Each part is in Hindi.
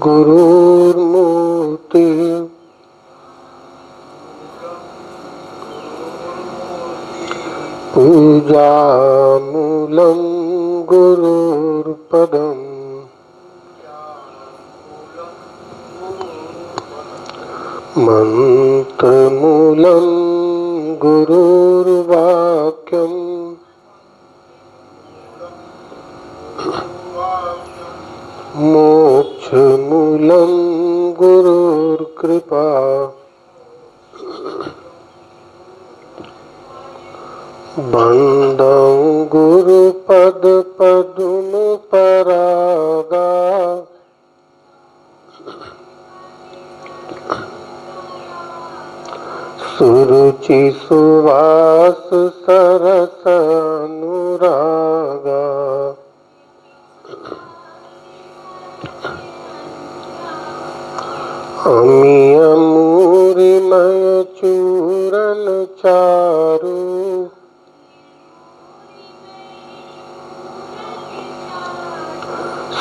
गुरुर्मूर्ति पूजामूलं गुरुर्पदम् मंत्रमूलं गुरुर्वाक्यम् मोक्षमूलं गुरुर्कृपा बंदं गुरुपद पदुम परागा सुरुचि सुवास सरस अनुरागा अमियमूरिमय चूरन चारु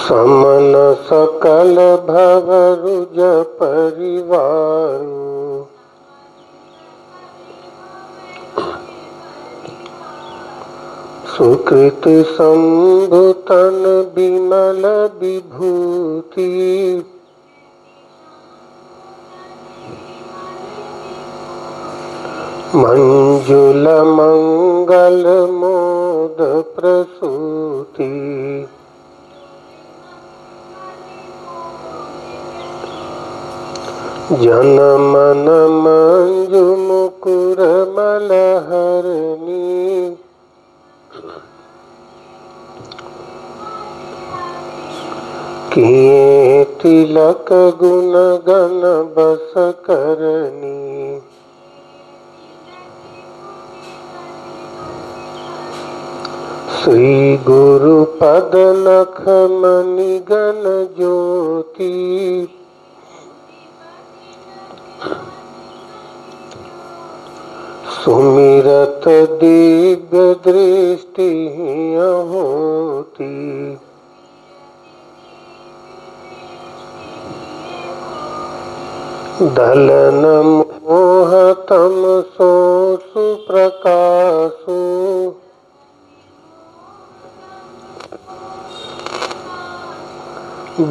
समन सकल भवरुज परिवारु सुकृत संभुतन विमल विभूति मंजुल मंगल मोद प्रसूति जनमन मंजु मुकुर मलहरणी किए तिलक गुण गण बस करनी श्री गुरु पद नख मणि गण ज्योति सुमिरत दिव्य दृष्टि होती दलन मोह तम सो सुप्रकाशो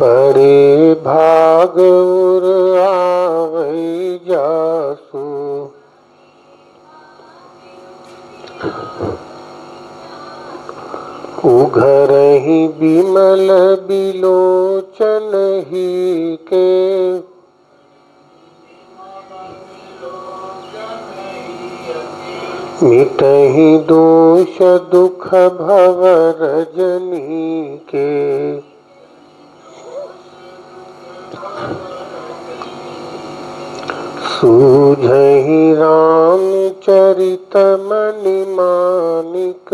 बड़े भाग उर आवै जासु उघरहि बिमल बिलोचन ही के मिटहि दोष दुख भव रजनी के सूझहि रामचरित मणि मानिक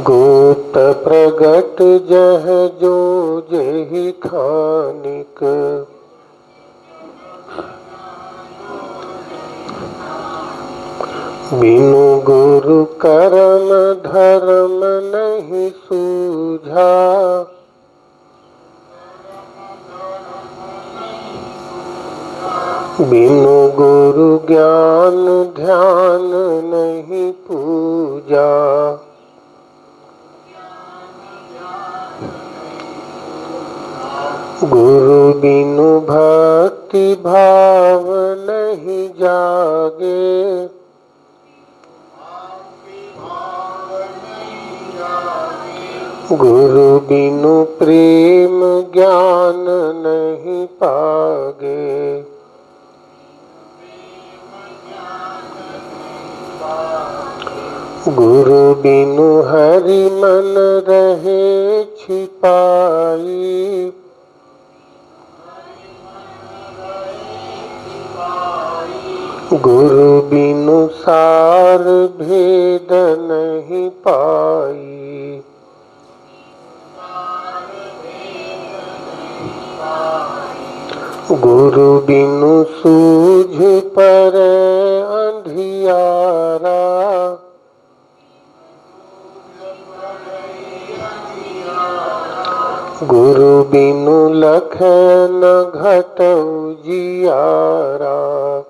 गोप्त प्रगट जह जो जहि खानिक बिनु गुरु करम धर्म नहीं सूझा बिनु गुरु ज्ञान ध्यान नहीं पूजा गुरु बिनु भक्ति भाव नहीं जागे गुरु बिनु प्रेम ज्ञान नहीं पागे गुरु बिनु हरि मन रहे छिपाई गुरु बिनु सार भेद नहीं पाई गुरु बिनु सूझ पर अंधियारा गुरु बिनु लखै न घटऊ जियारा।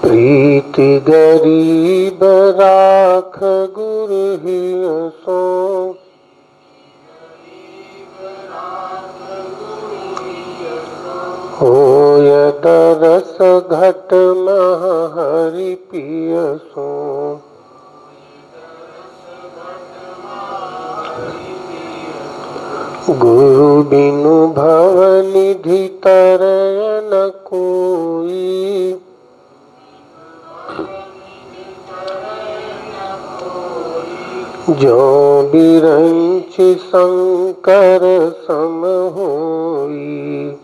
प्रीति गरीब राख गुरु हिय सो। होय दरस घट मह हरि पिय सो। गुरु बिनु भव निधि तरय न कोई। जो बिरंच शंकर सम होई।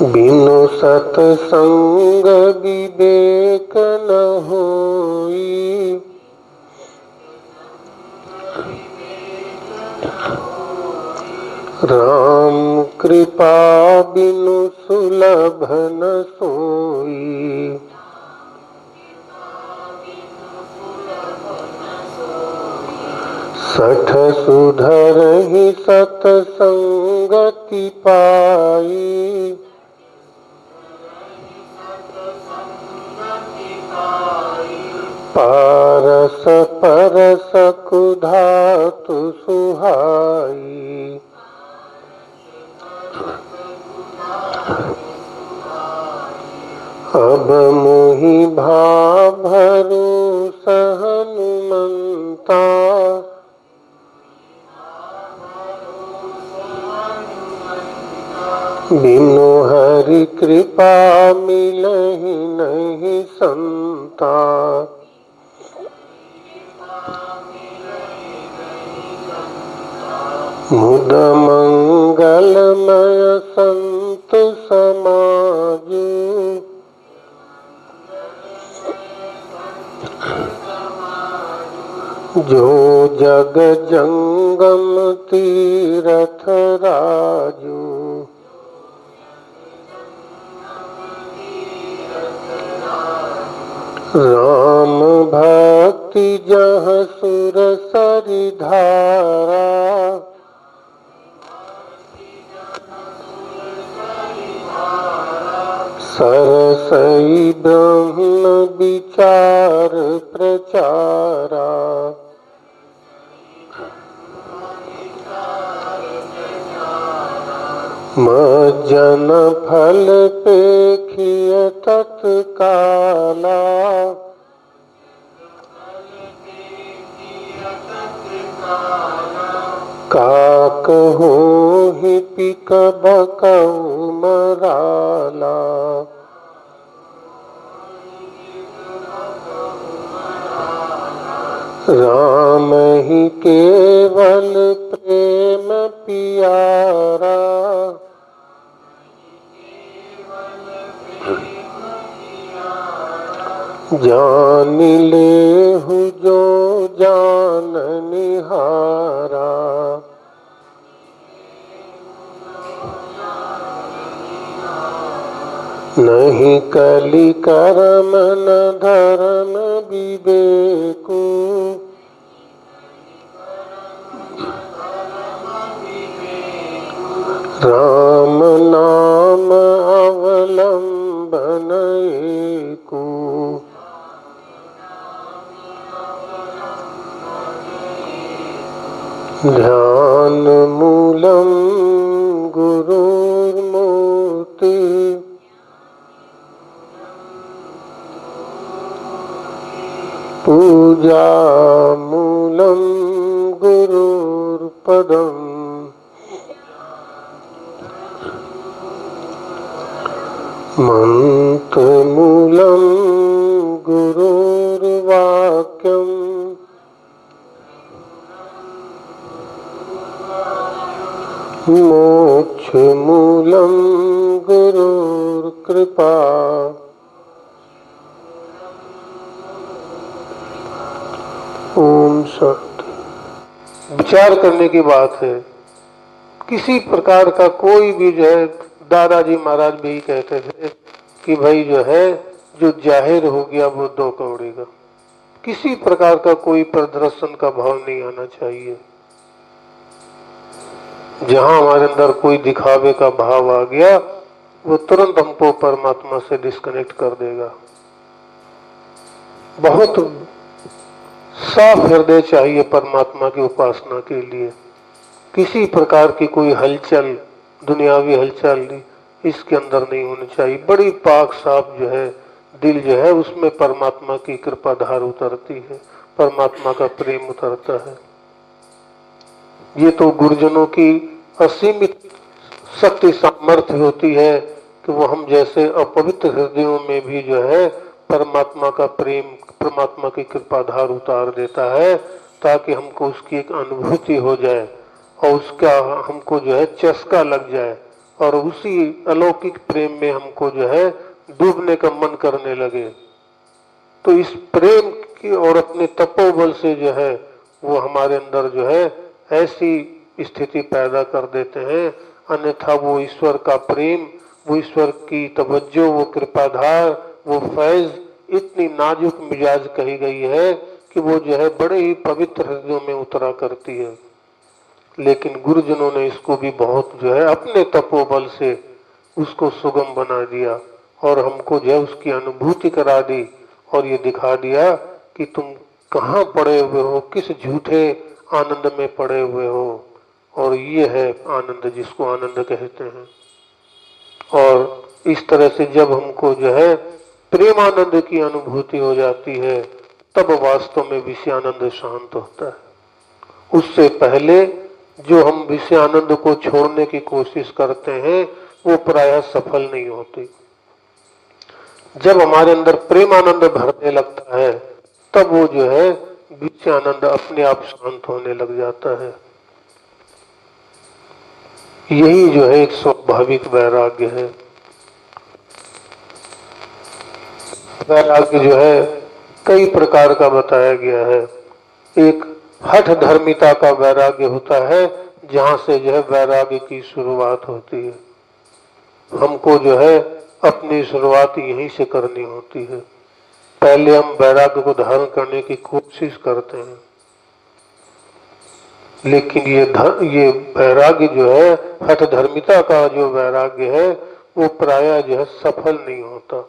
बिनु सतसंग विवेक न होई। राम कृपा बिनु सुलभ न सोई। सठ सुधरहि सतसंगति पाई। पारस परस कुधातु सुहाई। अब मोहि भाभरू हनुमंता। बिनु हरि कृपा मिलहि नहीं संता। मुद मंगलमय संत समाजु। जो जग जंगम तीरथ राजू। राम भक्ति जह सुर सरि धारा। सरसई ब्रह्म विचार प्रचारा। मज्जन फल पेखिय तत्काला। काकहु ही पिक बकऊ मराला। राम ही केवल प्रेम पियारा। जान लेहु जो जान निहारा। नहीं कलि करम न धर्म विवेकु। राम नाम अवलंबन एकु। ध्यान मूलम गुरुर्मूर्ति। पूजा मूलम गुरुर्पदम। मंत्र मूलम गुरुर्वाक्यम। मोक्ष मूलम गुरुर्कृपा। ओम शांति। विचार करने की बात है। किसी प्रकार का कोई भी जो है, दादाजी महाराज भी कहते थे कि भाई जो है जो जाहिर हो गया वो 2 कौड़ी का। किसी प्रकार का कोई प्रदर्शन का भाव नहीं आना चाहिए। जहां हमारे अंदर कोई दिखावे का भाव आ गया वो तुरंत हमको परमात्मा से डिस्कनेक्ट कर देगा। बहुत साफ हृदय चाहिए परमात्मा की उपासना के लिए। किसी प्रकार की कोई हलचल, दुनियावी हलचल इसके अंदर नहीं होनी चाहिए। बड़ी पाक साफ जो है दिल जो है उसमें परमात्मा की कृपा धार उतरती है, परमात्मा का प्रेम उतरता है। ये तो गुरुजनों की असीमित शक्ति सामर्थ्य होती है कि वो हम जैसे अपवित्र हृदयों में भी जो है परमात्मा का प्रेम, परमात्मा की कृपा धार उतार देता है, ताकि हमको उसकी एक अनुभूति हो जाए और उसका हमको जो है चस्का लग जाए और उसी अलौकिक प्रेम में हमको जो है डूबने का मन करने लगे। तो इस प्रेम की और अपने तपोबल से जो है वो हमारे अंदर जो है ऐसी स्थिति पैदा कर देते हैं, अन्यथा वो ईश्वर का प्रेम, वो ईश्वर की तवज्जो, वो कृपाधार, वो फैज इतनी नाजुक मिजाज कही गई है कि वो जो है बड़े ही पवित्र हृदयों में उतरा करती है। लेकिन गुरुजनों ने इसको भी बहुत जो है अपने तपोबल से उसको सुगम बना दिया और हमको जो है उसकी अनुभूति करा दी और ये दिखा दिया कि तुम कहाँ पड़े हुए हो, किस झूठे आनंद में पड़े हुए हो। और ये है आनंद जिसको आनंद कहते हैं। और इस तरह से जब हमको जो है प्रेमानंद की अनुभूति हो जाती है तब वास्तव में विषयानंद शांत होता है। उससे पहले जो हम विषयानंद को छोड़ने की कोशिश करते हैं वो प्रायः सफल नहीं होती। जब हमारे अंदर प्रेमानंद भरने लगता है तब वो जो है विषयानंद अपने आप शांत होने लग जाता है। यही जो है एक स्वाभाविक वैराग्य है। वैराग्य जो है कई प्रकार का बताया गया है। एक हठ धर्मिता का वैराग्य होता है, जहां से जो है वैराग्य की शुरुआत होती है। हमको जो है अपनी शुरुआत यहीं से करनी होती है। पहले हम वैराग्य को धारण करने की कोशिश करते हैं, लेकिन ये वैराग्य जो है हठ धर्मिता का जो वैराग्य है वो प्रायः जो है सफल नहीं होता।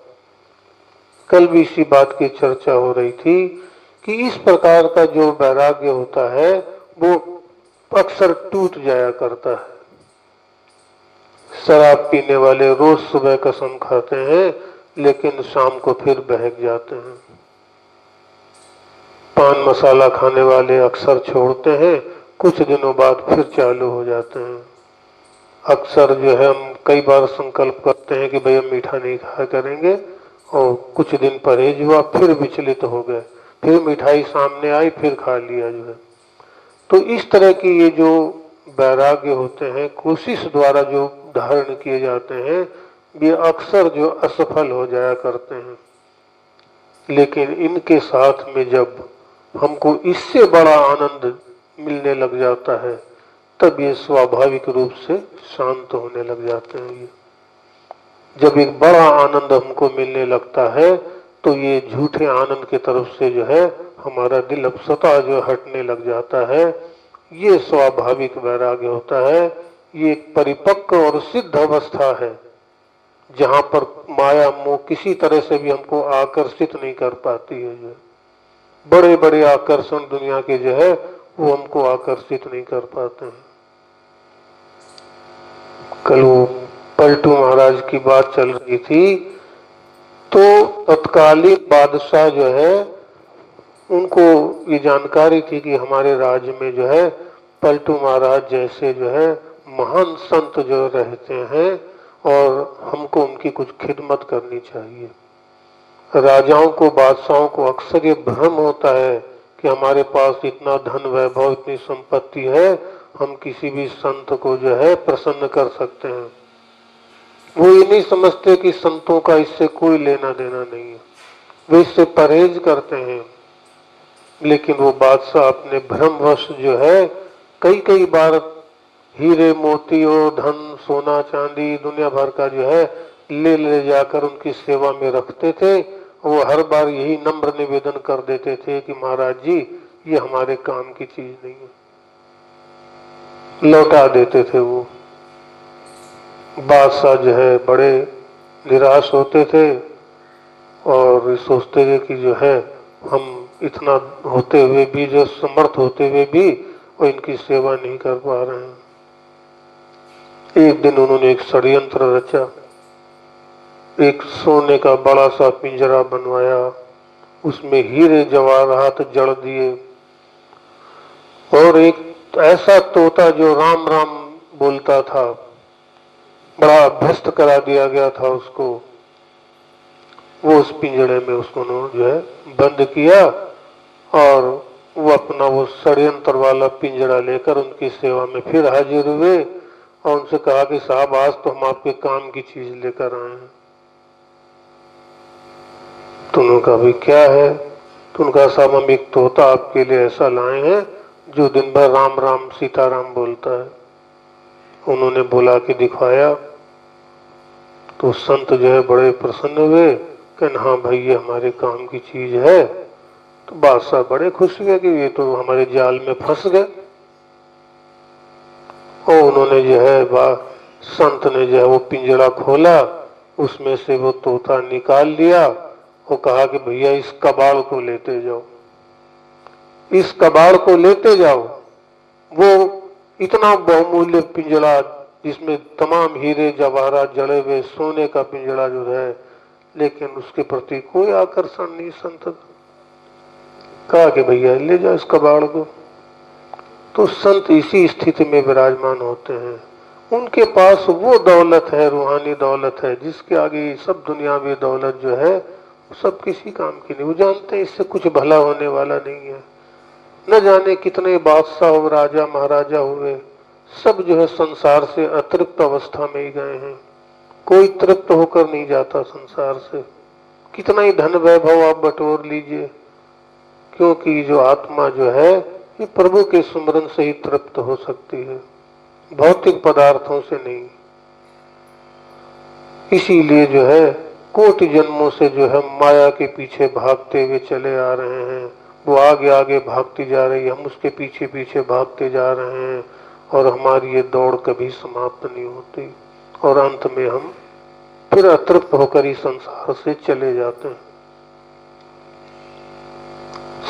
कल भी इसी बात की चर्चा हो रही थी कि इस प्रकार का जो वैराग्य होता है वो अक्सर टूट जाया करता है। शराब पीने वाले रोज सुबह कसम खाते हैं लेकिन शाम को फिर बहक जाते हैं। पान मसाला खाने वाले अक्सर छोड़ते हैं, कुछ दिनों बाद फिर चालू हो जाते हैं। अक्सर जो है हम कई बार संकल्प करते हैं कि भैया मीठा नहीं खाया करेंगे और कुछ दिन परहेज हुआ फिर विचलित हो गए, फिर मिठाई सामने आई फिर खा लिया जो है। तो इस तरह की ये जो वैराग्य होते हैं कोशिश द्वारा जो धारण किए जाते हैं ये अक्सर जो असफल हो जाया करते हैं। लेकिन इनके साथ में जब हमको इससे बड़ा आनंद मिलने लग जाता है तब ये स्वाभाविक रूप से शांत होने लग जाते हैं। ये जब एक बड़ा आनंद हमको मिलने लगता है तो ये झूठे आनंद की तरफ से जो है हमारा दिल अब स्वतः जो हटने लग जाता है। ये स्वाभाविक वैराग्य होता है। ये एक परिपक्व और सिद्ध अवस्था है जहां पर माया मोह किसी तरह से भी हमको आकर्षित नहीं कर पाती है। जो बड़े बड़े आकर्षण दुनिया के जो है वो हमको आकर्षित नहीं कर पाते हैं। कल वो पलटू महाराज की बात चल रही थी तो तत्कालीन बादशाह जो है उनको ये जानकारी थी कि हमारे राज्य में जो है पलटू महाराज जैसे जो है महान संत जो रहते हैं और हमको उनकी कुछ खिदमत करनी चाहिए। राजाओं को, बादशाहों को अक्सर ये भ्रम होता है कि हमारे पास इतना धन वैभव, इतनी संपत्ति है, हम किसी भी संत को जो है प्रसन्न कर सकते हैं। वो ये नहीं समझते कि संतों का इससे कोई लेना देना नहीं है, वे इससे परहेज करते हैं। लेकिन वो बादशाह अपने भ्रमवश जो है कई कई बार हीरे मोती और धन सोना चांदी दुनिया भर का जो है ले ले जाकर उनकी सेवा में रखते थे। वो हर बार यही नम्र निवेदन कर देते थे कि महाराज जी ये हमारे काम की चीज नहीं है, लौटा देते थे। वो बादशाह जो है बड़े निराश होते थे और सोचते थे कि जो है हम इतना होते हुए भी, जो समर्थ होते हुए भी वो इनकी सेवा नहीं कर पा रहे हैं। एक दिन उन्होंने एक षड्यंत्र रचा, एक सोने का बड़ा सा पिंजरा बनवाया, उसमें हीरे जवाहरात जड़ दिए और एक ऐसा तोता जो राम राम बोलता था, बड़ा अभ्यस्त करा दिया गया था उसको। वो उस पिंजरे में उसको जो है बंद किया और वो अपना वो षड्यंत्र वाला पिंजरा लेकर उनकी सेवा में फिर हाजिर हुए और उनसे कहा कि साहब आज तो हम आपके काम की चीज लेकर आए हैं। तो उन्होंने कहा भाई क्या है? तो उनका साहब हम एक तोता आपके लिए ऐसा लाए हैं जो दिन भर राम राम सीताराम बोलता है। उन्होंने बुला के दिखाया तो संत जो है बड़े प्रसन्न हुए, कहना हाँ भाई ये हमारे काम की चीज है। तो बादशाह बड़े खुश हुए कि ये तो हमारे जाल में फंस गए। और उन्होंने जो है संत ने जो है वो पिंजरा खोला, उसमें से वो तोता निकाल लिया और कहा कि भैया इस कबाड़ को लेते जाओ, इस कबाड़ को लेते जाओ। वो इतना बहुमूल्य पिंजरा जिसमें तमाम हीरे जवाहरात जड़े हुए सोने का पिंजरा जो है, लेकिन उसके प्रति कोई आकर्षण नहीं। संत कहा कि भैया ले जाओ इस कबाड़ को। तो संत इसी स्थिति में विराजमान होते हैं। उनके पास वो दौलत है, रूहानी दौलत है, जिसके आगे सब दुनियावी दौलत जो है सब किसी काम की नहीं। वो जानते हैं इससे कुछ भला होने वाला नहीं है। न जाने कितने बादशाह हो, राजा महाराजा हुए, सब जो है संसार से अतृप्त अवस्था में ही गए हैं। कोई तृप्त होकर नहीं जाता संसार से। कितना ही धन वैभव आप बटोर लीजिए, क्योंकि जो आत्मा जो है ये प्रभु के सुमरन से ही तृप्त हो सकती है, भौतिक पदार्थों से नहीं। इसीलिए जो है कोटि जन्मों से जो है माया के पीछे भागते हुए चले आ रहे हैं। वो आगे आगे भागती जा रही है, हम उसके पीछे पीछे भागते जा रहे हैं और हमारी ये दौड़ कभी समाप्त नहीं होती और अंत में हम फिर अतृप्त होकर इस संसार से चले जाते हैं।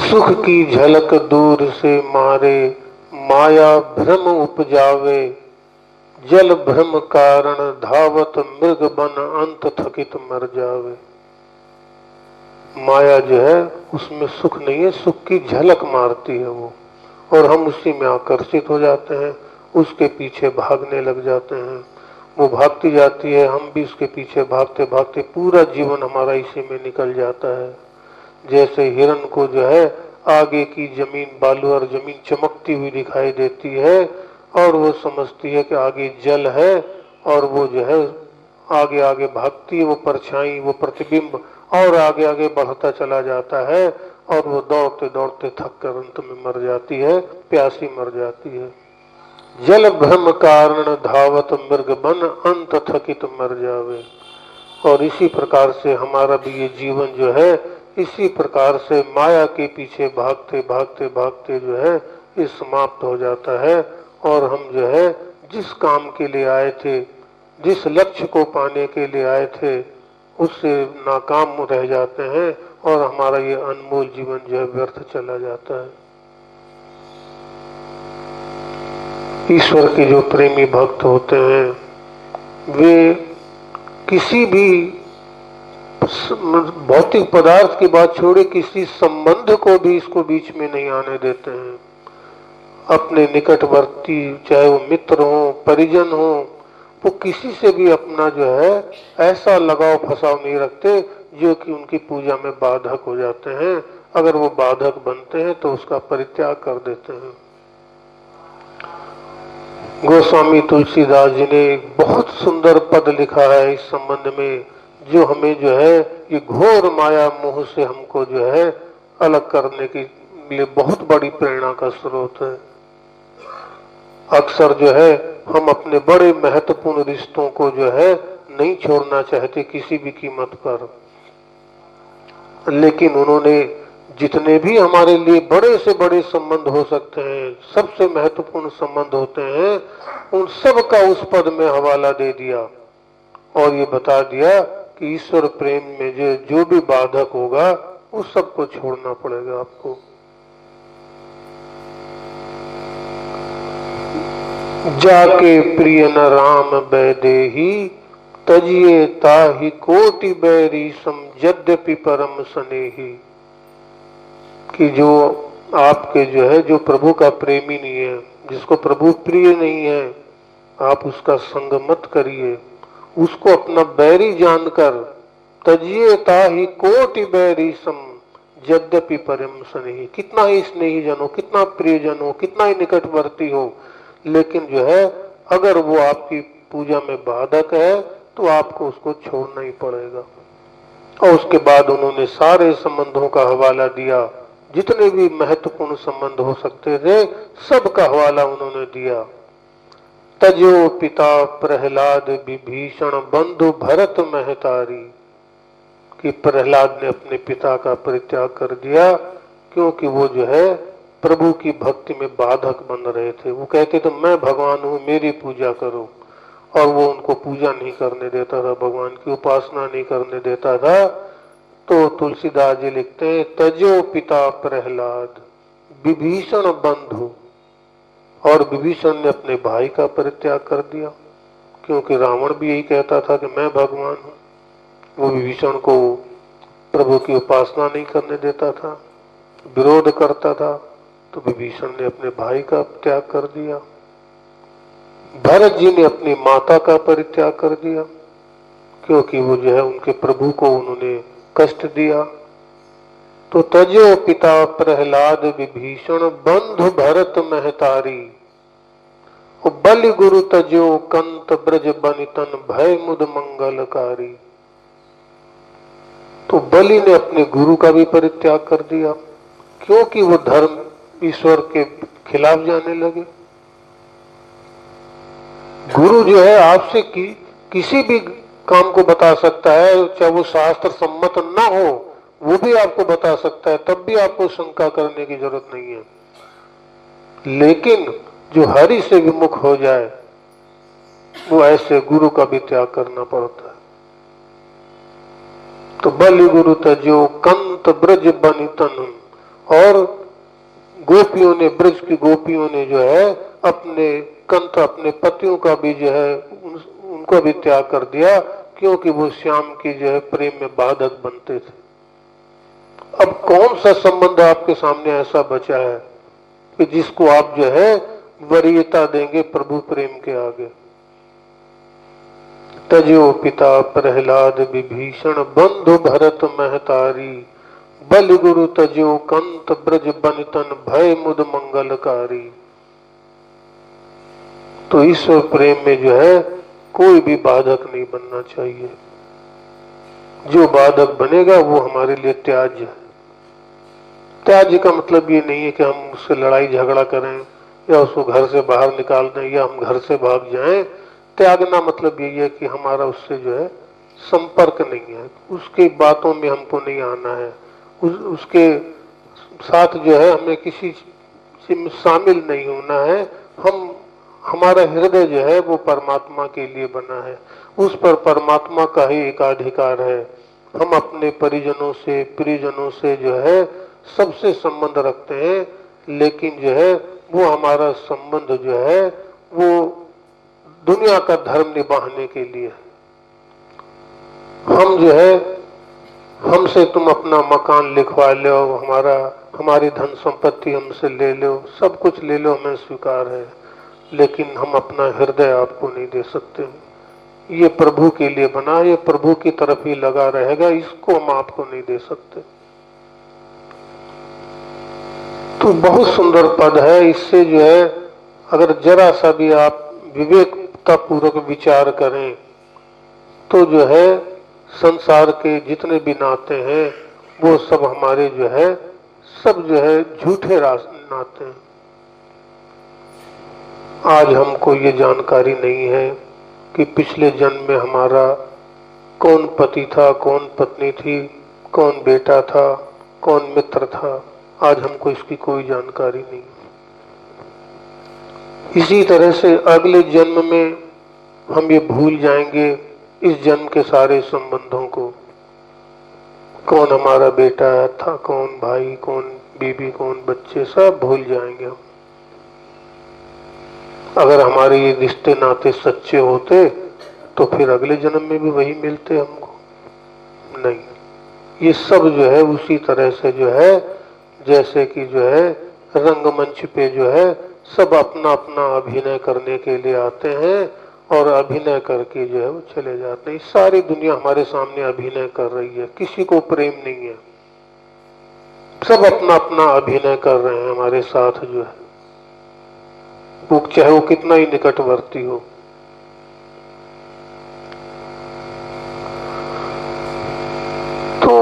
सुख की झलक दूर से मारे, माया भ्रम उपजावे, जल भ्रम कारण धावत मृग बन अंत थकित मर जावे। माया जो है उसमें सुख नहीं है, सुख की झलक मारती है वो, और हम उसी में आकर्षित हो जाते हैं, उसके पीछे भागने लग जाते हैं। वो भागती जाती है, हम भी उसके पीछे भागते भागते पूरा जीवन हमारा इसी में निकल जाता है। जैसे हिरण को जो है आगे की जमीन, बालू और जमीन चमकती हुई दिखाई देती है और वो समझती है कि आगे जल है, और वो जो है आगे आगे भागती है। वो परछाई, वो प्रतिबिंब और आगे आगे बढ़ता चला जाता है और वो दौड़ते दौड़ते थक कर अंत में मर जाती है, प्यासी मर जाती है। जल भ्रम कारण धावत मृग बन अंत थकित मर जावे। और इसी प्रकार से हमारा भी ये जीवन जो है इसी प्रकार से माया के पीछे भागते भागते भागते जो है ये समाप्त हो जाता है और हम जो है जिस काम के लिए आए थे, जिस लक्ष्य को पाने के लिए आए थे, उससे नाकाम रह जाते हैं और हमारा ये अनमोल जीवन जो है व्यर्थ चला जाता है। ईश्वर के जो प्रेमी भक्त होते हैं वे किसी भी भौतिक पदार्थ की बात छोड़े, किसी संबंध को भी इसको बीच में नहीं आने देते हैं। अपने निकटवर्ती, चाहे वो मित्र हो, परिजन हो, वो किसी से भी अपना जो है ऐसा लगाव फसाव नहीं रखते जो कि उनकी पूजा में बाधक हो जाते हैं। अगर वो बाधक बनते हैं तो उसका परित्याग कर देते हैं। गोस्वामी तुलसीदास जी ने एक बहुत सुंदर पद लिखा है इस संबंध में, जो हमें जो है ये घोर माया मोह से हमको जो है अलग करने के लिए बहुत बड़ी प्रेरणा का स्रोत है। अक्सर जो है हम अपने बड़े महत्वपूर्ण रिश्तों को जो है नहीं छोड़ना चाहते किसी भी कीमत पर, लेकिन उन्होंने जितने भी हमारे लिए बड़े से बड़े संबंध हो सकते हैं, सबसे महत्वपूर्ण संबंध होते हैं, उन सब का उस पद में हवाला दे दिया और ये बता दिया कि ईश्वर प्रेम में जो भी बाधक होगा उस सबको छोड़ना पड़ेगा आपको। जाके प्रिय न राम बैदेही तजिए ताहि कोटि बैरी सम यद्यपि परम स्नेही। कि जो आपके जो प्रभु का प्रेमी नहीं है, जिसको प्रभु प्रिय नहीं है, आप उसका संग मत करिए, उसको अपना बैरी जानकर तजिए ताहि कोटि बैरी सम यद्यपि परम स्नेही। कितना ही स्नेही जन हो, कितना प्रियजन हो, कितना ही निकटवर्ती हो, लेकिन अगर वो आपकी पूजा में बाधक है तो आपको उसको छोड़ना ही पड़ेगा। और उसके बाद उन्होंने सारे संबंधों का हवाला दिया, जितने भी महत्वपूर्ण संबंध हो सकते थे सबका हवाला उन्होंने दिया। तजो पिता प्रहलाद विभीषण बंधु भरत महतारी। कि प्रहलाद ने अपने पिता का परित्याग कर दिया क्योंकि वो प्रभु की भक्ति में बाधक बन रहे थे। वो कहते थे मैं भगवान हूँ, मेरी पूजा करो, और वो उनको पूजा नहीं करने देता था, भगवान की उपासना नहीं करने देता था। तो तुलसीदास जी लिखते हैं तजो पिता प्रहलाद विभीषण बंधु, और विभीषण ने अपने भाई का परित्याग कर दिया क्योंकि रावण भी यही कहता था कि मैं भगवान हूँ। वो विभीषण को प्रभु की उपासना नहीं करने देता था, विरोध करता था, तो विभीषण ने अपने भाई का त्याग कर दिया। भरत जी ने अपनी माता का परित्याग कर दिया क्योंकि वो उनके प्रभु को उन्होंने कष्ट दिया। तो तजो पिता प्रहलाद विभीषण बंधु भरत महतारी, बलि गुरु तजो कंत ब्रज बनितन भय मुद मंगलकारी। तो बलि ने अपने गुरु का भी परित्याग कर दिया क्योंकि वो धर्म ईश्वर के खिलाफ जाने लगे। गुरु आपसे किसी भी काम को बता सकता है, चाहे वो शास्त्र सम्मत ना हो, वो भी आपको बता सकता है, तब भी आपको शंका करने की जरूरत नहीं है। लेकिन जो हरि से विमुख हो जाए वो ऐसे गुरु का भी त्याग करना पड़ता है। तो बलि गुरु तजो कंत ब्रज बनितन, और गोपियों ने, ब्रज की गोपियों ने अपने कंत, अपने पतियों का भी उनको भी त्याग कर दिया क्योंकि वो श्याम की प्रेम में बाधक बनते थे। अब कौन सा संबंध आपके सामने ऐसा बचा है कि जिसको आप वरीयता देंगे प्रभु प्रेम के आगे। तजो पिता प्रहलाद विभीषण बंधु भरत महतारी, बलि गुरु तजो कंत ब्रज बनितन भय मुद मंगलकारी। तो ईश्वर प्रेम में कोई भी बाधक नहीं बनना चाहिए। जो बाधक बनेगा वो हमारे लिए त्याज्य है। त्याज्य का मतलब ये नहीं है कि हम उससे लड़ाई झगड़ा करें या उसको घर से बाहर निकाल दें या हम घर से भाग जाएं। त्यागना मतलब यही है कि हमारा उससे संपर्क नहीं है, उसकी बातों में हमको नहीं आना है, उसके साथ हमें किसी में शामिल नहीं होना है। हमारा हृदय वो परमात्मा के लिए बना है, उस पर परमात्मा का ही एकाधिकार है। हम अपने परिजनों से, प्रियजनों से सबसे संबंध रखते हैं, लेकिन वो हमारा संबंध वो दुनिया का धर्म निभाने के लिए। हम हमसे तुम अपना मकान लिखवा लो, हमारी धन संपत्ति हमसे ले लो, सब कुछ ले लो, हमें स्वीकार है, लेकिन हम अपना हृदय आपको नहीं दे सकते। ये प्रभु के लिए बना, ये प्रभु की तरफ ही लगा रहेगा, इसको हम आपको नहीं दे सकते। तो बहुत सुंदर पद है। इससे अगर जरा सा भी आप विवेकता पूर्वक विचार करें तो संसार के जितने भी नाते हैं वो सब हमारे सब झूठे नाते हैं। आज हमको ये जानकारी नहीं है कि पिछले जन्म में हमारा कौन पति था, कौन पत्नी थी, कौन बेटा था, कौन मित्र था। आज हमको इसकी कोई जानकारी नहीं। इसी तरह से अगले जन्म में हम ये भूल जाएंगे इस जन्म के सारे संबंधों को। कौन हमारा बेटा था, कौन भाई, कौन बीबी, कौन बच्चे, सब भूल जाएंगे हम। अगर हमारे ये रिश्ते नाते सच्चे होते तो फिर अगले जन्म में भी वही मिलते हमको। नहीं, ये सब जो है उसी तरह से जो है जैसे कि जो है रंगमंच पे जो है सब अपना अपना अभिनय करने के लिए आते हैं और अभिनय करके जो है वो चले जाते हैं। सारी दुनिया हमारे सामने अभिनय कर रही है, किसी को प्रेम नहीं है, सब अपना अपना अभिनय कर रहे हैं हमारे साथ जो है, वो चाहे वो कितना ही निकटवर्ती हो। तो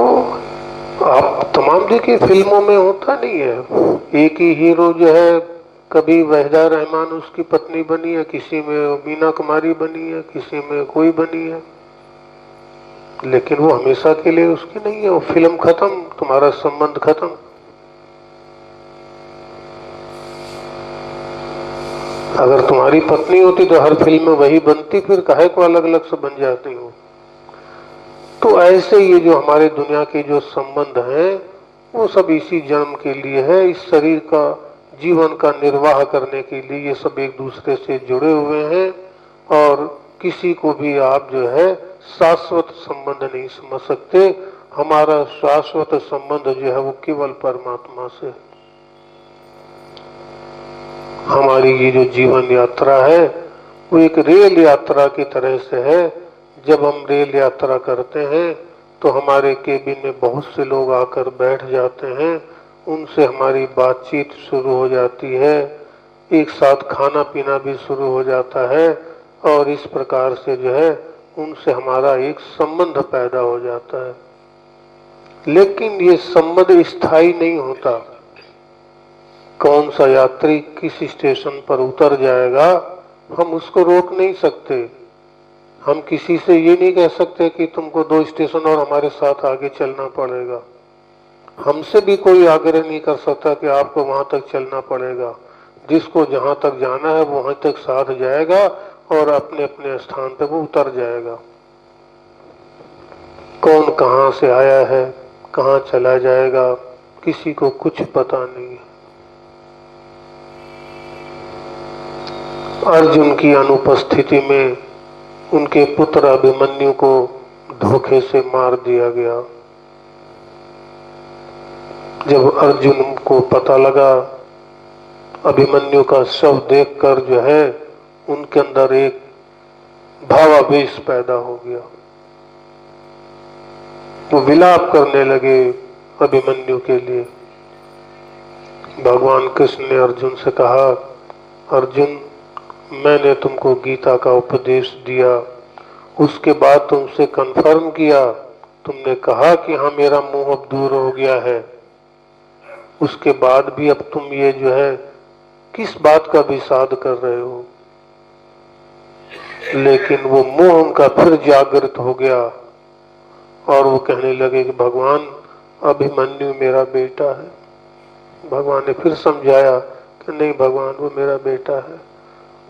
आप तमाम देखिए फिल्मों में होता नहीं है, एक ही हीरो जो है कभी वहीदा रहमान उसकी पत्नी बनी है, किसी में मीना कुमारी बनी है, किसी में कोई बनी है, लेकिन वो हमेशा के लिए उसकी नहीं है। वो फिल्म खत्म, तुम्हारा संबंध खत्म। अगर तुम्हारी पत्नी होती तो हर फिल्म में वही बनती, फिर काहे को अलग अलग से बन जाती हो। तो ऐसे ये जो हमारे दुनिया के जो संबंध हैं वो सब इसी जन्म के लिए है, इस शरीर का जीवन का निर्वाह करने के लिए ये सब एक दूसरे से जुड़े हुए हैं। और किसी को भी आप जो है शाश्वत संबंध नहीं समझ सकते। हमारा शाश्वत संबंध जो है वो केवल परमात्मा से। हमारी ये जो जीवन यात्रा है वो एक रेल यात्रा की तरह से है। जब हम रेल यात्रा करते हैं तो हमारे केबिन में बहुत से लोग आकर बैठ जाते हैं, उनसे हमारी बातचीत शुरू हो जाती है, एक साथ खाना पीना भी शुरू हो जाता है और इस प्रकार से जो है उनसे हमारा एक संबंध पैदा हो जाता है। लेकिन ये संबंध स्थायी नहीं होता। कौन सा यात्री किस स्टेशन पर उतर जाएगा हम उसको रोक नहीं सकते। हम किसी से ये नहीं कह सकते कि तुमको 2 स्टेशन और हमारे साथ आगे चलना पड़ेगा। हमसे भी कोई आग्रह नहीं कर सकता कि आपको वहां तक चलना पड़ेगा। जिसको जहां तक जाना है वो वहां तक साथ जाएगा और अपने अपने स्थान पर वो उतर जाएगा। कौन कहां से आया है, कहां चला जाएगा, किसी को कुछ पता नहीं है। अर्जुन की अनुपस्थिति में उनके पुत्र अभिमन्यु को धोखे से मार दिया गया। जब अर्जुन को पता लगा, अभिमन्यु का शव देखकर जो है उनके अंदर एक भावावेश पैदा हो गया। वो विलाप करने लगे अभिमन्यु के लिए। भगवान कृष्ण ने अर्जुन से कहा, अर्जुन मैंने तुमको गीता का उपदेश दिया, उसके बाद तुमसे कंफर्म किया, तुमने कहा कि हाँ मेरा मोह अब दूर हो गया है, उसके बाद भी अब तुम ये जो है किस बात का विषाद कर रहे हो। लेकिन वो मोह उनका फिर जागृत हो गया और वो कहने लगे कि भगवान अभिमन्यु मेरा बेटा है। भगवान ने फिर समझाया कि नहीं भगवान वो मेरा बेटा है,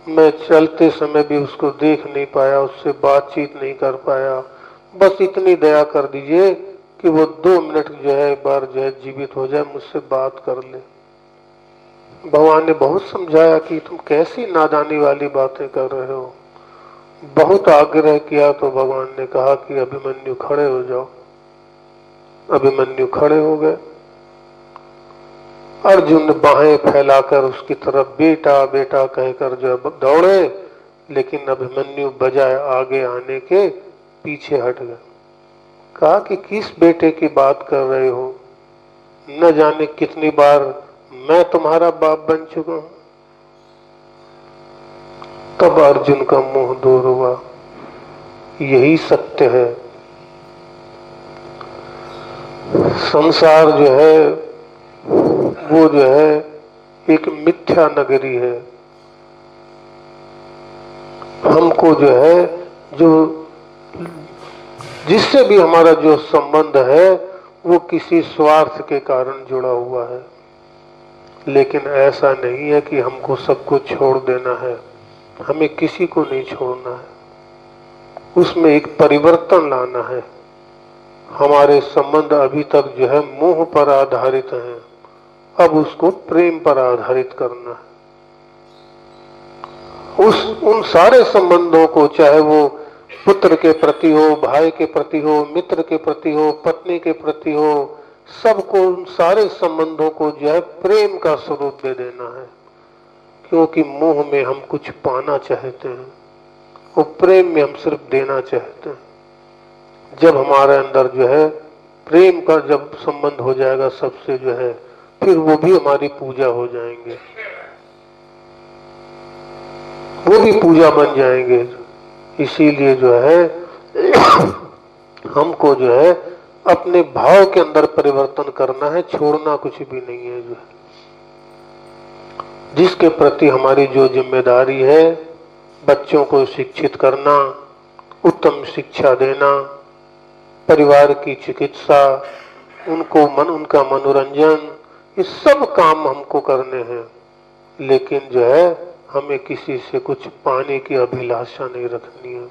मैं चलते समय भी उसको देख नहीं पाया, उससे बातचीत नहीं कर पाया, बस इतनी दया कर दीजिए कि वो 2 मिनट जो है एक बार जो है जीवित हो जाए, मुझसे बात कर ले। भगवान ने बहुत समझाया कि तुम कैसी नादानी वाली बातें कर रहे हो। बहुत आग्रह किया तो भगवान ने कहा कि अभिमन्यु खड़े हो जाओ। अभिमन्यु खड़े हो गए। अर्जुन बाहें फैलाकर उसकी तरफ बेटा बेटा कहकर जो है दौड़े, लेकिन अभिमन्यु बजाय आगे आने के पीछे हट गए। कहा कि किस बेटे की बात कर रहे हो, न जाने कितनी बार मैं तुम्हारा बाप बन चुका हूं। तब अर्जुन का मोह दूर हुआ। यही सत्य है। संसार जो है वो जो है एक मिथ्या नगरी है। हमको जो है, जो जिससे भी हमारा जो संबंध है वो किसी स्वार्थ के कारण जुड़ा हुआ है। लेकिन ऐसा नहीं है कि हमको सबको छोड़ देना है, हमें किसी को नहीं छोड़ना है, उसमें एक परिवर्तन लाना है। हमारे संबंध अभी तक जो है मोह पर आधारित हैं, अब उसको प्रेम पर आधारित करना है। उन सारे संबंधों को, चाहे वो पुत्र के प्रति हो, भाई के प्रति हो, मित्र के प्रति हो, पत्नी के प्रति हो, सबको, उन सारे संबंधों को जो है प्रेम का स्वरूप दे देना है। क्योंकि मोह में हम कुछ पाना चाहते हैं, वो प्रेम में हम सिर्फ देना चाहते हैं। जब हमारे अंदर जो है प्रेम का जब संबंध हो जाएगा सबसे जो है, फिर वो भी हमारी पूजा हो जाएंगे, वो भी पूजा बन जाएंगे। इसीलिए जो है हमको जो है अपने भाव के अंदर परिवर्तन करना है, छोड़ना कुछ भी नहीं है। जो जिसके प्रति हमारी जो जिम्मेदारी है, बच्चों को शिक्षित करना, उत्तम शिक्षा देना, परिवार की चिकित्सा, उनका मनोरंजन, ये सब काम हमको करने हैं। लेकिन जो है हमें किसी से कुछ पाने की अभिलाषा नहीं रखनी है,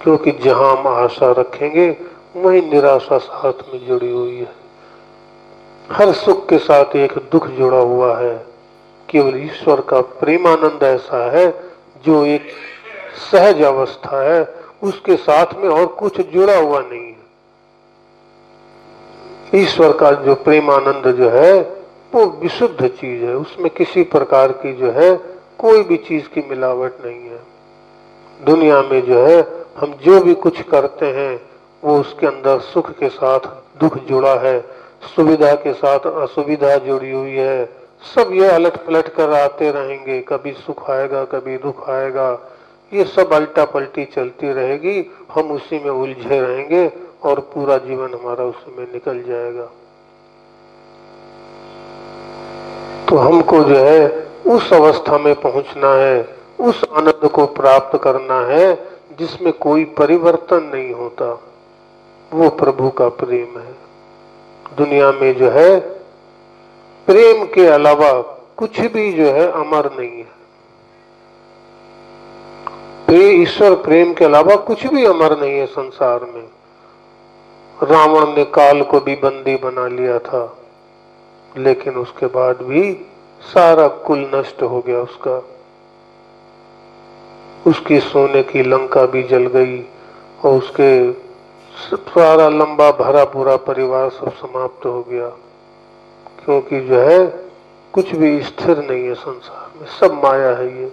क्योंकि जहां हम आशा रखेंगे वही निराशा साथ में जुड़ी हुई है। हर सुख के साथ एक दुख जुड़ा हुआ है। केवल ईश्वर का प्रेमानंद ऐसा है जो एक सहज अवस्था है, उसके साथ में और कुछ जुड़ा हुआ नहीं है। ईश्वर का जो प्रेमानंद जो है वो विशुद्ध चीज है, उसमें किसी प्रकार की जो है कोई भी चीज की मिलावट नहीं है। दुनिया में जो है हम जो भी कुछ करते हैं वो उसके अंदर सुख के साथ दुख जुड़ा है, सुविधा के साथ असुविधा जुड़ी हुई है। सब ये अलट पलट कर आते रहेंगे, कभी सुख आएगा कभी दुख आएगा, ये सब अल्टा पलटी चलती रहेगी, हम उसी में उलझे रहेंगे और पूरा जीवन हमारा उसी में निकल जाएगा। तो हमको जो है उस अवस्था में पहुंचना है, उस आनंद को प्राप्त करना है जिसमें कोई परिवर्तन नहीं होता। वो प्रभु का प्रेम है। दुनिया में जो है प्रेम के अलावा कुछ भी जो है अमर नहीं है। ईश्वर प्रेम के अलावा कुछ भी अमर नहीं है संसार में। रावण ने काल को भी बंदी बना लिया था, लेकिन उसके बाद भी सारा कुल नष्ट हो गया उसका। उसकी सोने की लंका भी जल गई और उसके सारा लंबा भरा पूरा परिवार सब समाप्त हो गया। क्योंकि जो है कुछ भी स्थिर नहीं है संसार में, सब माया है। ये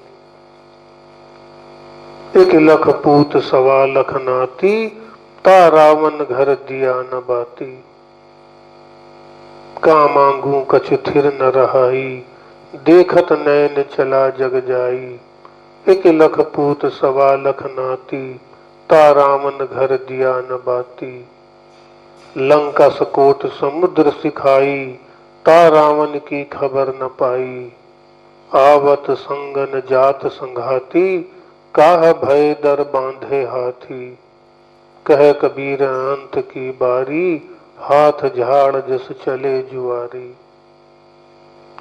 एक लख पूत सवा लख नाती, ता रावण घर दिया न बाती। का मांगू कछ थिर न रहाई, देखत नैन चला जग जाई। एक लख पूत सवा लख नाती, ता रावण घर दिया न बाती। लंका सकोट समुद्र सिखाई, ता रावण की खबर न पाई। आवत संगन जात संघाती, काह भय दर बांधे हाथी। कह कबीर अंत की बारी, हाथ झाड़ जस चले जुआरी।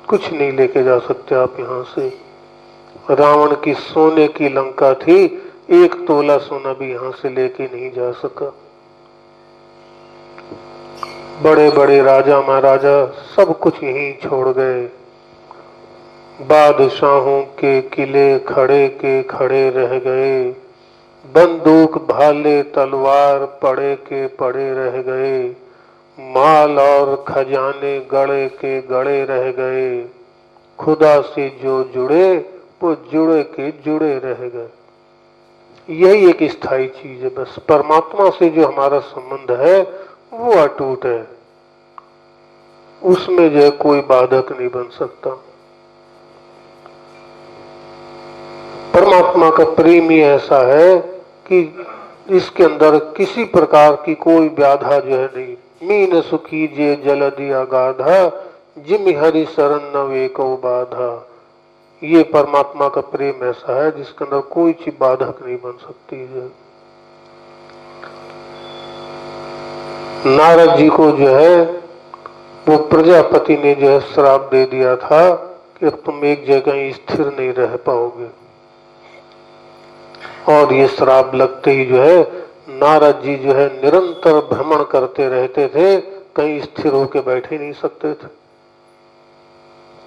कुछ नहीं लेके जा सकते आप यहाँ से। रावण की सोने की लंका थी, एक तोला सोना भी यहाँ से लेके नहीं जा सका। बड़े बड़े राजा महाराजा सब कुछ यहीं छोड़ गए। बादशाहों के किले खड़े के खड़े रह गए। बंदूक भाले तलवार पड़े के पड़े रह गए। माल और खजाने गड़े के गड़े रह गए। खुदा से जो जुड़े वो जुड़े के जुड़े रह गए। यही एक स्थायी चीज है बस। परमात्मा से जो हमारा संबंध है वो अटूट है, उसमें जो है कोई बाधक नहीं बन सकता। परमात्मा का प्रेम ही ऐसा है कि इसके अंदर किसी प्रकार की कोई बाधा जो है नहीं। मीन सुखी जे जल दिया गाधा, जिम हरि शरण न वे को बाधा। ये परमात्मा का प्रेम ऐसा है जिसके अंदर कोई चीज बाधक नहीं बन सकती है। नारद जी को जो है वो प्रजापति ने जो है श्राप दे दिया था कि अब तुम एक जगह स्थिर नहीं रह पाओगे, और ये श्राप लगते ही जो है नारद जी जो है निरंतर भ्रमण करते रहते थे, कहीं स्थिर होकर बैठ ही नहीं सकते थे।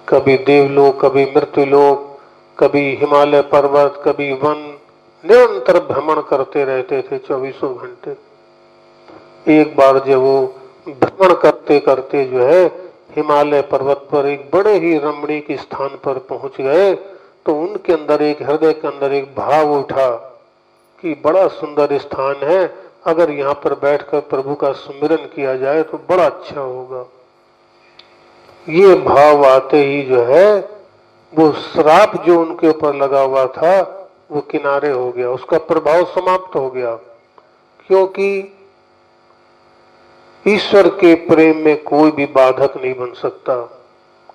कभी देवलोक, कभी मृत्युलोक, कभी हिमालय पर्वत, कभी वन, निरंतर भ्रमण करते रहते थे 24 घंटे। एक बार जब वो भ्रमण करते करते जो है हिमालय पर्वत पर एक बड़े ही रमणीक स्थान पर पहुंच गए, तो उनके अंदर एक हृदय के अंदर एक भाव उठा कि बड़ा सुंदर स्थान है, अगर यहाँ पर बैठकर प्रभु का सुमिरन किया जाए तो बड़ा अच्छा होगा। ये भाव आते ही जो है वो श्राप जो उनके ऊपर लगा हुआ था वो किनारे हो गया, उसका प्रभाव समाप्त हो गया। क्योंकि ईश्वर के प्रेम में कोई भी बाधक नहीं बन सकता।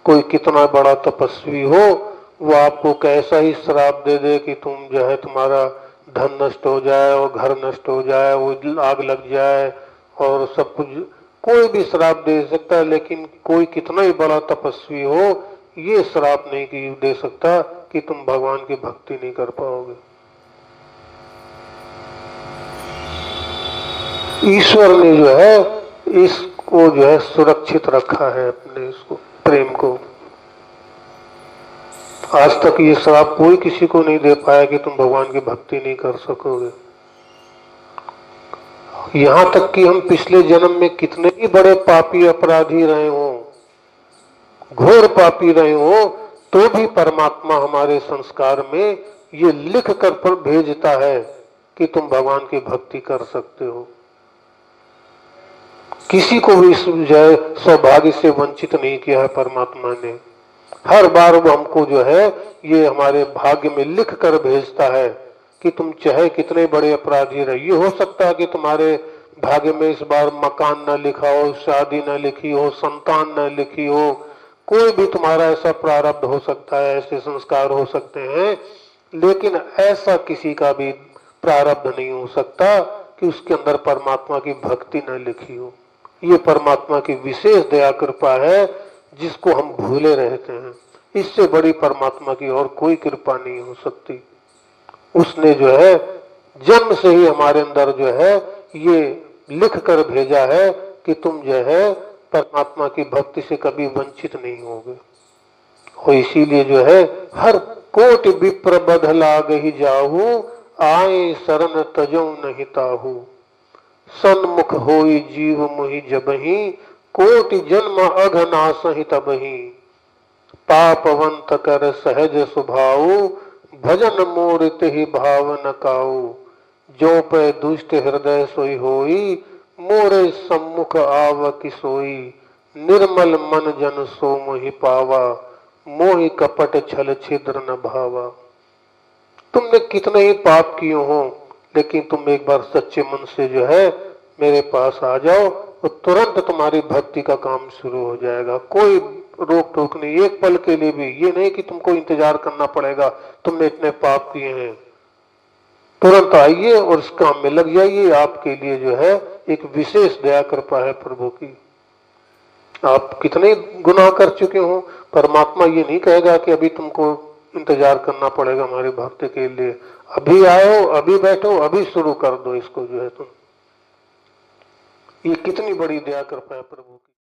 कोई कितना बड़ा तपस्वी हो, वो आपको कैसा ही श्राप दे दे कि तुम जो है तुम्हारा धन नष्ट हो जाए और घर नष्ट हो जाए, वो आग लग जाए और सब कुछ, कोई भी श्राप दे सकता है। लेकिन कोई कितना ही बड़ा तपस्वी हो, ये श्राप नहीं दे सकता कि तुम भगवान की भक्ति नहीं कर पाओगे। ईश्वर ने जो है इसको जो है सुरक्षित रखा है, अपने इसको प्रेम को। आज तक ये श्राप कोई किसी को नहीं दे पाया कि तुम भगवान की भक्ति नहीं कर सकोगे। यहां तक कि हम पिछले जन्म में कितने ही बड़े पापी अपराधी रहे हो, घोर पापी रहे हो, तो भी परमात्मा हमारे संस्कार में ये लिख कर पर भेजता है कि तुम भगवान की भक्ति कर सकते हो। किसी को भी जय सौभाग्य से वंचित नहीं किया है परमात्मा ने। हर बार वो हमको जो है ये हमारे भाग्य में लिख कर भेजता है कि तुम चाहे कितने बड़े अपराधी रहे, हो सकता है कि तुम्हारे भाग्य में इस बार मकान न लिखा हो, शादी न लिखी हो, संतान न लिखी हो, कोई भी तुम्हारा ऐसा प्रारब्ध हो सकता है, ऐसे संस्कार हो सकते हैं, लेकिन ऐसा किसी का भी प्रारब्ध नहीं हो सकता कि उसके अंदर परमात्मा की भक्ति न लिखी हो। ये परमात्मा की विशेष दया कृपा है जिसको हम भूले रहते हैं। इससे बड़ी परमात्मा की और कोई कृपा नहीं हो सकती। उसने जो है जन्म से ही हमारे अंदर जो है ये लिख कर भेजा है कि तुम जो है परमात्मा की भक्ति से कभी वंचित नहीं होगे। और इसीलिए जो है हर कोटि विप्र बध लाग ही जाहू, आए शरण तजौ नहीं ताहू, सन्मुख होई जीव मुहि जबहि, कोटि जन्म अघनासहि तबहि, पापवंत कर सहज स्वभाव, भजन मोर तिहि भाव न काऊ, जो पे दुष्ट हृदय सोई होई, मोरे सम्मुख आव किसोई, निर्मल मन जन सो मोहि पावा, मोहि कपट छल छिद्र न भावा। तुमने कितने ही पाप किए हो, लेकिन तुम एक बार सच्चे मन से जो है मेरे पास आ जाओ तो तुरंत तुम्हारी भक्ति का काम शुरू हो जाएगा। कोई रोक टोक नहीं, एक पल के लिए भी ये नहीं कि तुमको इंतजार करना पड़ेगा, तुमने इतने पाप किए हैं, तुरंत आइए और इस काम में लग जाइए। आपके लिए जो है एक विशेष दया कृपा है प्रभु की। आप कितने गुनाह कर चुके हो, परमात्मा ये नहीं कहेगा कि अभी तुमको इंतजार करना पड़ेगा हमारी भक्ति के लिए। अभी आओ, अभी बैठो, अभी शुरू कर दो इसको जो है तुम। ये कितनी बड़ी दया कृपा है प्रभु की।